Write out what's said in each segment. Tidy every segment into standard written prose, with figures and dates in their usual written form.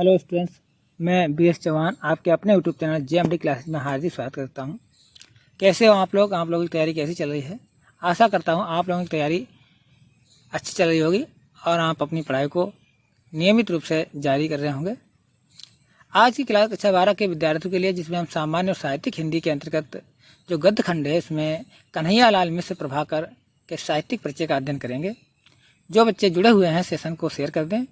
Hello students, मैं BS Chauhan आपके अपने यूट्यूब चैनल JMD क्लासेस में हार्दिक स्वागत करता हूं। कैसे हो आप लोगों की तैयारी कैसी चल रही है। आशा करता हूं आप लोगों की तैयारी अच्छी चल रही होगी और आप अपनी पढ़ाई को नियमित रूप से जारी कर रहे होंगे। आज की क्लास कक्षा 12 के विद्यार्थियों के लिए, जिसमें हम सामान्य और साहित्यिक हिंदी के अंतर्गत जो गद्य खंड है, इसमें कन्हैया लाल मिश्र प्रभाकर के साहित्यिक परिचय का अध्ययन करेंगे। जो बच्चे जुड़े हुए हैं सेशन को शेयर कर दें,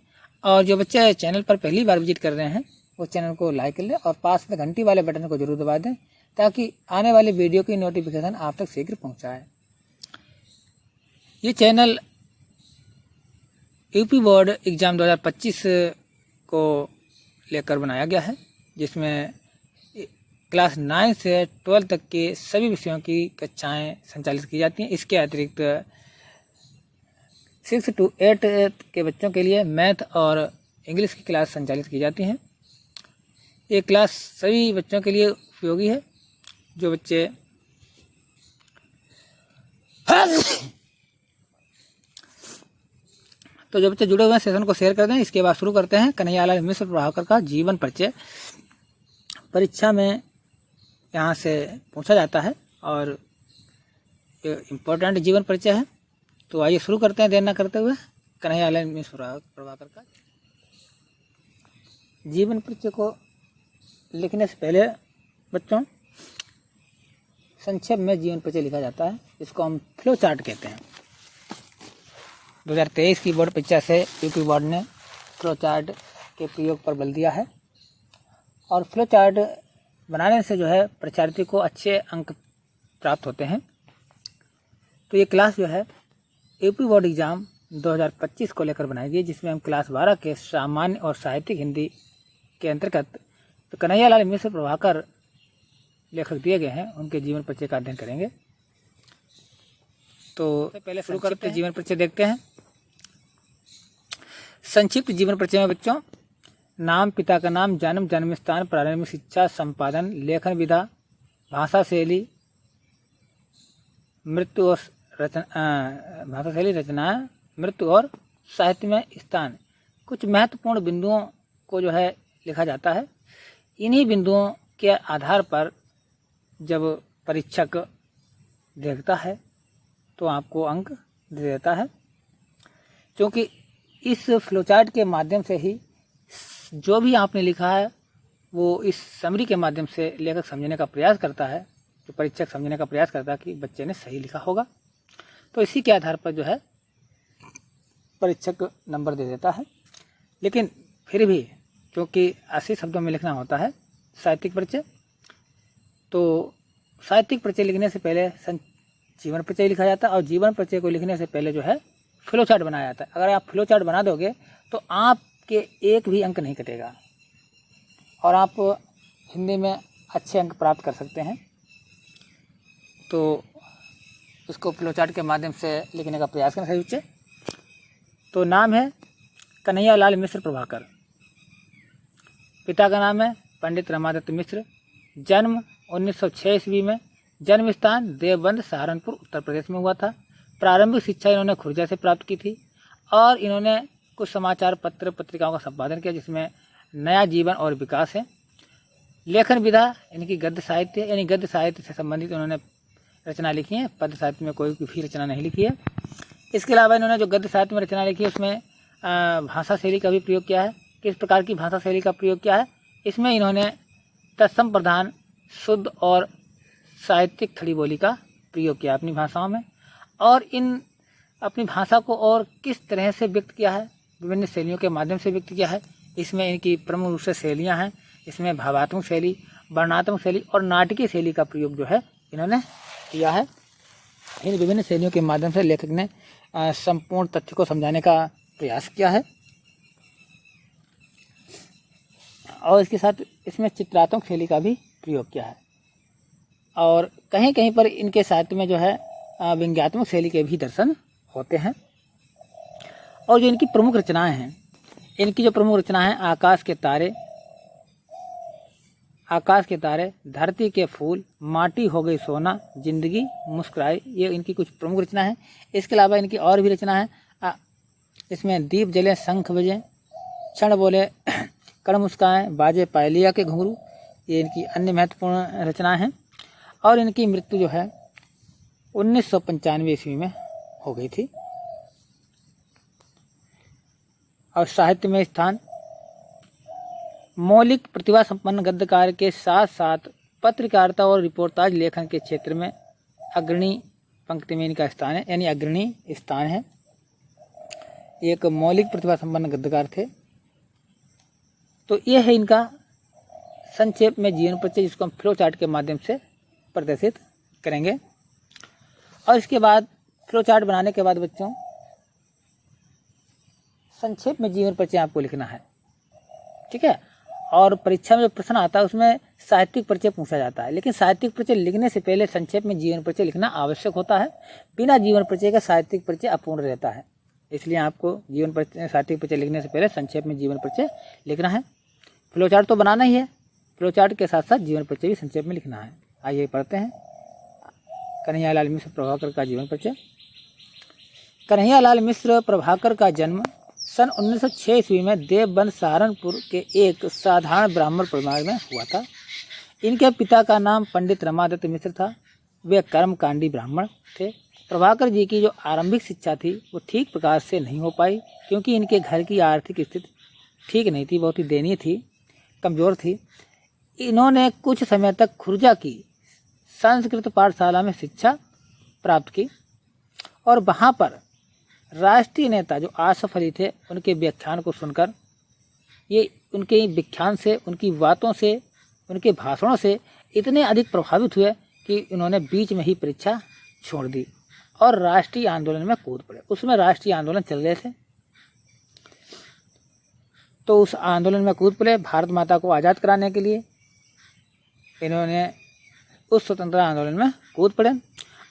और जो बच्चे चैनल पर पहली बार विजिट कर रहे हैं वो चैनल को लाइक कर लें और पास में घंटी वाले बटन को जरूर दबा दें, ताकि आने वाली वीडियो की नोटिफिकेशन आप तक शीघ्र पहुंचाए। ये चैनल यूपी बोर्ड एग्ज़ाम 2025 को लेकर बनाया गया है, जिसमें क्लास 9 से 12 तक के सभी विषयों की कक्षाएं संचालित की जाती हैं। इसके अतिरिक्त 6 to 8 के बच्चों के लिए मैथ और इंग्लिश की क्लास संचालित की जाती हैं। ये क्लास सभी बच्चों के लिए उपयोगी है। जो बच्चे जुड़े हुए हैं सेशन को शेयर कर दें। इसके बाद शुरू करते हैं कन्हैया लाल मिश्र प्रभाकर का जीवन परिचय। परीक्षा में यहाँ से पूछा जाता है और ये इम्पोर्टेंट जीवन परिचय है। तो आइए शुरू करते हैं देर न करते हुए कन्हैया लाल मिश्र प्रभाकर का जीवन परिचय को लिखने से पहले बच्चों संक्षेप में जीवन परिचय लिखा जाता है, इसको हम फ्लो चार्ट कहते हैं। 2023 की बोर्ड परीक्षा से यूपी बोर्ड ने फ्लो चार्ट के प्रयोग पर बल दिया है, और फ्लो चार्ट बनाने से जो है परीक्षार्थी को अच्छे अंक प्राप्त होते हैं। तो ये क्लास जो है यूपी बोर्ड एग्ज़ाम 2025 को लेकर बनाई गई, जिसमें हम क्लास 12 के सामान्य और साहित्यिक हिंदी के अंतर्गत तो कन्हैया लाल मिश्र प्रभाकर लेखक दिए गए हैं, उनके जीवन परिचय का अध्ययन करेंगे। तो पहले शुरू करते जीवन परिचय देखते हैं। संक्षिप्त जीवन परिचय में बच्चों नाम, पिता का नाम, जन्म, जन्म स्थान, प्रारंभिक शिक्षा, संपादन, लेखन विधा, भाषा शैली, मृत्यु और भाषा शैली, रचना, मृत्यु और साहित्य में स्थान। कुछ महत्वपूर्ण बिंदुओं को जो है लिखा जाता है। इन्हीं बिंदुओं के आधार पर जब परीक्षक देखता है तो आपको अंक दे देता है, क्योंकि इस फ्लोचार्ट के माध्यम से ही जो भी आपने लिखा है वो इस समरी के माध्यम से लेखक समझने का प्रयास करता है, जो परीक्षक समझने का प्रयास करता है कि बच्चे ने सही लिखा होगा। तो इसी के आधार पर जो है परीक्षक नंबर दे देता है। लेकिन फिर भी क्योंकि 80 शब्दों में लिखना होता है साहित्यिक परिचय, तो साहित्यिक परिचय लिखने से पहले जीवन परिचय लिखा जाता है, और जीवन परिचय को लिखने से पहले जो है फ्लो चार्ट बनाया जाता है। अगर आप फ्लो चार्ट बना दोगे तो आपके एक भी अंक नहीं कटेगा और आप हिंदी में अच्छे अंक प्राप्त कर सकते हैं। तो इसको फ्लो चार्ट के माध्यम से लिखने का प्रयास करना सही बच्चे। तो नाम है कन्हैया लाल मिश्र प्रभाकर, पिता का नाम है पंडित रमादत्त मिश्र, जन्म 1906 ईस्वी में, जन्म स्थान देवबंद सहारनपुर उत्तर प्रदेश में हुआ था। प्रारंभिक शिक्षा इन्होंने खुर्जा से प्राप्त की थी, और इन्होंने कुछ समाचार पत्र पत्रिकाओं का संपादन किया, जिसमें नया जीवन और विकास है। लेखन विधा इनकी गद्य साहित्य, यानी गद्य साहित्य से संबंधित उन्होंने रचना लिखी है, पद्य साहित्य में कोई भी रचना नहीं लिखी है। इसके अलावा इन्होंने जो गद्य साहित्य में रचना लिखी है उसमें भाषा शैली का भी प्रयोग किया है। किस प्रकार की भाषा शैली का प्रयोग किया है? इसमें इन्होंने तत्सम प्रधान, शुद्ध और साहित्यिक खड़ी बोली का प्रयोग किया अपनी भाषाओं में, और इन अपनी भाषा को और किस तरह से व्यक्त किया है, विभिन्न शैलियों के माध्यम से व्यक्त किया है। इसमें इनकी प्रमुख रूप से शैलियाँ हैं। इसमें भावात्मक शैली, वर्णनात्मक शैली और नाटकीय शैली का प्रयोग जो है इन्होंने किया है। इन विभिन्न शैलियों के माध्यम से लेखक ने संपूर्ण तथ्य को समझाने का प्रयास किया है, और इसके साथ इसमें चित्रात्मक शैली का भी प्रयोग किया है। और कहीं कहीं पर इनके साहित्य में जो है व्यंग्यात्मक शैली के भी दर्शन होते हैं। और जो इनकी प्रमुख रचनाएं हैं, इनकी जो प्रमुख रचना है आकाश के तारे, धरती के फूल, माटी हो गई सोना, जिंदगी मुस्कुराई, ये इनकी कुछ प्रमुख रचना है। इसके अलावा इनकी और भी रचना है। इसमें दीप जले, शंख बजे, क्षण बोले कण मुस्काएं, बाजे पायलिया के घुंघरू, ये इनकी अन्य महत्वपूर्ण रचनाएं हैं। और इनकी मृत्यु जो है 1995 ईस्वी में हो गई थी। और साहित्य में स्थान, मौलिक प्रतिभा संपन्न गद्यकार के साथ साथ पत्रकारिता और रिपोर्टाज लेखन के क्षेत्र में अग्रणी पंक्ति में इनका स्थान है, यानी अग्रणी स्थान है। एक मौलिक प्रतिभा संपन्न गद्यकार थे। तो यह है इनका संक्षेप में जीवन परिचय, जिसको हम फ्लो चार्ट के माध्यम से प्रदर्शित करेंगे। और इसके बाद फ्लो चार्ट बनाने के बाद बच्चों संक्षेप में जीवन परिचय आपको लिखना है, ठीक है। और परीक्षा में जो प्रश्न आता है उसमें साहित्यिक परिचय पूछा जाता है, लेकिन साहित्यिक परिचय लिखने से पहले संक्षेप में जीवन परिचय लिखना आवश्यक होता है। बिना जीवन परिचय का साहित्यिक परिचय अपूर्ण रहता है, इसलिए आपको जीवन परिचय साहित्यिक परिचय लिखने से पहले संक्षेप में जीवन परिचय लिखना है। फ्लो चार्ट तो बनाना ही है, फ्लो चार्ट के साथ साथ जीवन परिचय भी संक्षेप में लिखना है। आइए पढ़ते हैं कन्हैयालाल मिश्र प्रभाकर का जीवन परिचय। कन्हैयालाल मिश्र प्रभाकर का जन्म सन 1906 ईस्वी में देवबंद सहारनपुर के एक साधारण ब्राह्मण परिवार में हुआ था। इनके पिता का नाम पंडित रमादत्त मिश्र था। वे कर्मकांडी ब्राह्मण थे। प्रभाकर जी की जो आरंभिक शिक्षा थी वो ठीक प्रकार से नहीं हो पाई, क्योंकि इनके घर की आर्थिक स्थिति ठीक नहीं थी, बहुत ही दयनीय थी, कमज़ोर थी। इन्होंने कुछ समय तक खुर्जा की संस्कृत पाठशाला में शिक्षा प्राप्त की और वहाँ पर राष्ट्रीय नेता जो आसफ अली थे उनके व्याख्यान को सुनकर ये उनके व्याख्यान से, उनकी बातों से, उनके भाषणों से इतने अधिक प्रभावित हुए कि इन्होंने बीच में ही परीक्षा छोड़ दी और राष्ट्रीय आंदोलन में कूद पड़े। उसमें राष्ट्रीय आंदोलन चल रहे थे, तो उस आंदोलन में कूद पड़े। भारत माता को आज़ाद कराने के लिए इन्होंने उस स्वतंत्रता आंदोलन में कूद पड़े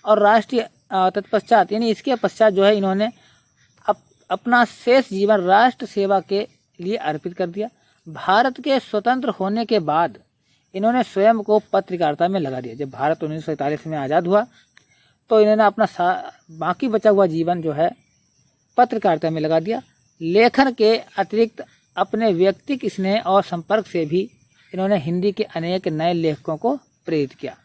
और राष्ट्रीय तत्पश्चात यानी इसके पश्चात जो है इन्होंने अपना शेष जीवन राष्ट्र सेवा के लिए अर्पित कर दिया। भारत के स्वतंत्र होने के बाद इन्होंने स्वयं को पत्रकारिता में लगा दिया। जब भारत 1947 में आज़ाद हुआ तो इन्होंने अपना बाकी बचा हुआ जीवन जो है पत्रकारिता में लगा दिया। लेखन के अतिरिक्त अपने व्यक्तिगत स्नेह और संपर्क से भी इन्होंने हिंदी के अनेक नए लेखकों को प्रेरित किया।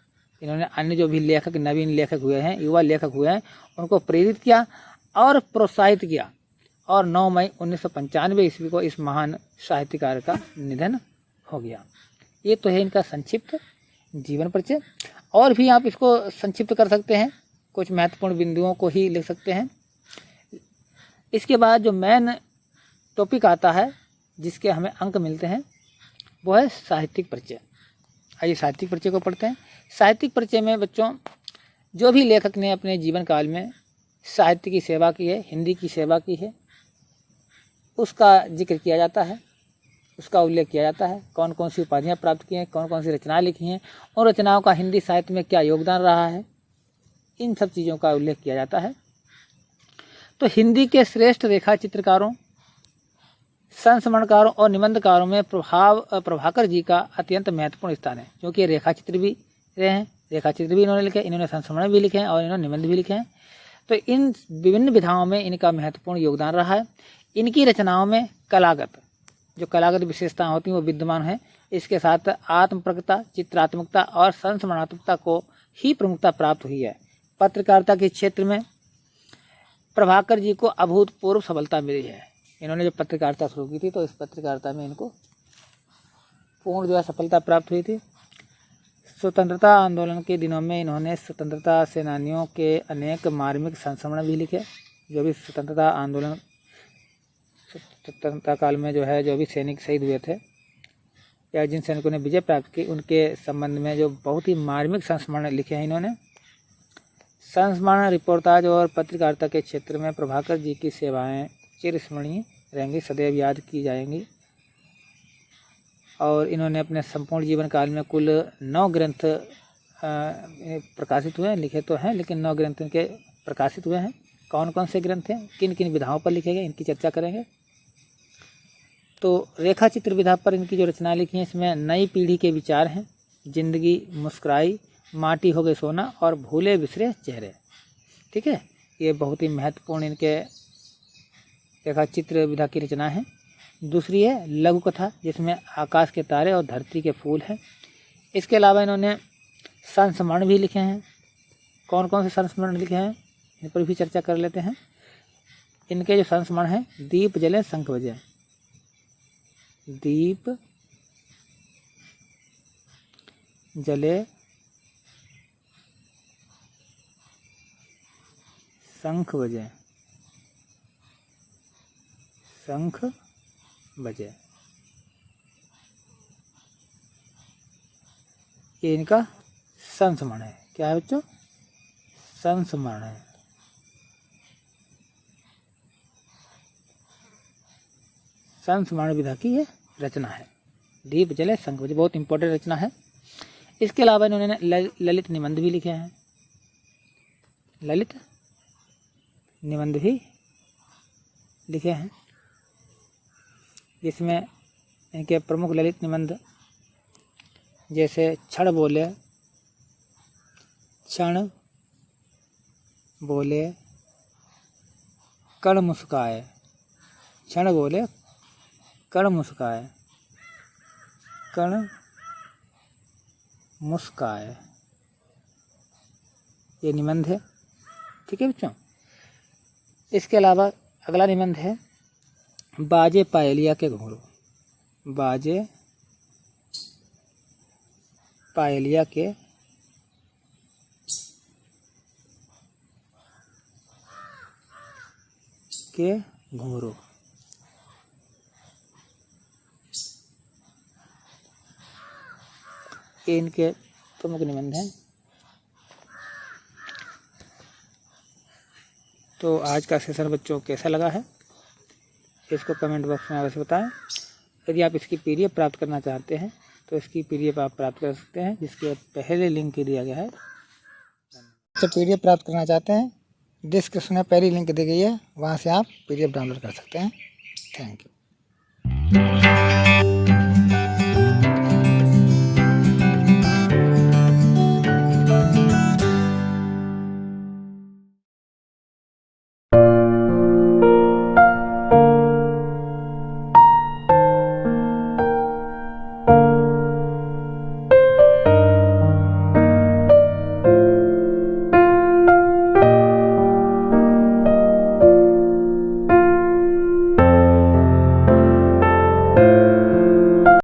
इन्होंने अन्य जो भी लेखक, नवीन लेखक हुए हैं, युवा लेखक हुए हैं, उनको प्रेरित किया और प्रोत्साहित किया। और 9 मई 1995 ईस्वी को इस महान साहित्यकार का निधन हो गया। ये तो है इनका संक्षिप्त जीवन परिचय। और भी आप इसको संक्षिप्त कर सकते हैं, कुछ महत्वपूर्ण बिंदुओं को ही लिख सकते हैं। इसके बाद जो मेन टॉपिक आता है जिसके हमें अंक मिलते हैं वो है साहित्यिक परिचय। आइए साहित्यिक परिचय को पढ़ते हैं। साहित्यिक परिचय में बच्चों जो भी लेखक ने अपने जीवन काल में साहित्य की सेवा की है, हिंदी की सेवा की है, उसका जिक्र किया जाता है, उसका उल्लेख किया जाता है। कौन कौन सी उपाधियाँ प्राप्त की हैं, कौन कौन सी रचनाएं लिखी हैं, उन रचनाओं का हिंदी साहित्य में क्या योगदान रहा है, इन सब चीज़ों का उल्लेख किया जाता है। तो हिंदी के श्रेष्ठ रेखा चित्रकारों, संस्मरणकारों और निबंधकारों में प्रभाकर जी का अत्यंत महत्वपूर्ण स्थान है, क्योंकि रेखा चित्र भी रहे हैं, रेखा चित्र भी इन्होंने लिखे, इन्होंने संस्मरण भी लिखे हैं और इन्होंने निबंध भी लिखे हैं। तो इन विभिन्न विधाओं में इनका महत्वपूर्ण योगदान रहा है। इनकी रचनाओं में जो कलागत विशेषताएं होती हैं वो विद्यमान है। इसके साथ आत्मप्रकता, चित्रात्मकता और संस्मरणात्मकता को ही प्रमुखता प्राप्त हुई है। पत्रकारिता के क्षेत्र में प्रभाकर जी को अभूतपूर्व सफलता मिली है। इन्होंने जो पत्रकारिता शुरू की थी तो इस पत्रकारिता में इनको पूर्ण जो है सफलता प्राप्त हुई थी। स्वतंत्रता आंदोलन के दिनों में इन्होंने स्वतंत्रता सेनानियों के अनेक मार्मिक संस्मरण भी लिखे। जो भी स्वतंत्रता काल में जो है जो भी सैनिक शहीद हुए थे या जिन सैनिकों ने विजय प्राप्त की उनके संबंध में जो बहुत ही मार्मिक संस्मरण लिखे हैं इन्होंने। संस्मरण, रिपोर्टाज और पत्रकारिता के क्षेत्र में प्रभाकर जी की सेवाएं चिरस्मरणीय रहेंगी, सदैव याद की जाएंगी। और इन्होंने अपने संपूर्ण जीवन काल में कुल 9 ग्रंथ प्रकाशित हुए हैं, लिखे तो हैं लेकिन 9 ग्रंथ इनके प्रकाशित हुए हैं। कौन कौन से ग्रंथ हैं, किन किन विधाओं पर लिखे गए, इनकी चर्चा करेंगे। तो रेखा चित्र विधा पर इनकी जो रचनाएं लिखी हैं इसमें नई पीढ़ी के विचार हैं। जिंदगी मुस्कुराई, माटी हो गए सोना और भूले बिसरे चेहरे। ठीक है, ये बहुत ही महत्वपूर्ण इनके रेखा चित्र विधा की रचना है। दूसरी है लघु कथा, जिसमें आकाश के तारे और धरती के फूल हैं। इसके अलावा इन्होंने संस्मरण भी लिखे हैं। कौन कौन से संस्मरण लिखे हैं इन पर भी चर्चा कर लेते हैं। इनके जो संस्मरण हैं, दीप जले शंख बजे, दीप जले शंख बजे, शंख बजे, ये इनका संस्मरण है। क्या है बच्चों? संस्मरण है। संस्मरण विधा की ये रचना है। दीप जले शंख बजे बहुत इंपॉर्टेंट रचना है। इसके अलावा इन्होंने ललित निबंध भी लिखे हैं। ललित निबंध भी लिखे हैं, जिसमें इनके प्रमुख ललित निबंध जैसे क्षण बोले, क्षण बोले कण मुस्काए, क्षण बोले कण मुस्काए, कण मुस्काए, ये निबंध है। ठीक है बच्चों। इसके अलावा अगला निबंध है बाजे पायलिया के घुंघरू, बाजे पायलिया के घुंघरू। ये इनके प्रमुख निबंध हैं। तो आज का सेशन बच्चों कैसा लगा है, इसको कमेंट बॉक्स में अवश्य बताएं। यदि आप इसकी पीडीएफ प्राप्त करना चाहते हैं तो इसकी पीडीएफ आप प्राप्त कर सकते हैं, जिसके पहले लिंक दिया गया है। तो पीडीएफ प्राप्त करना चाहते हैं, डिस्क्रिप्शन में पहली लिंक दी गई है, वहाँ से आप पीडीएफ डाउनलोड कर सकते हैं। Thank you.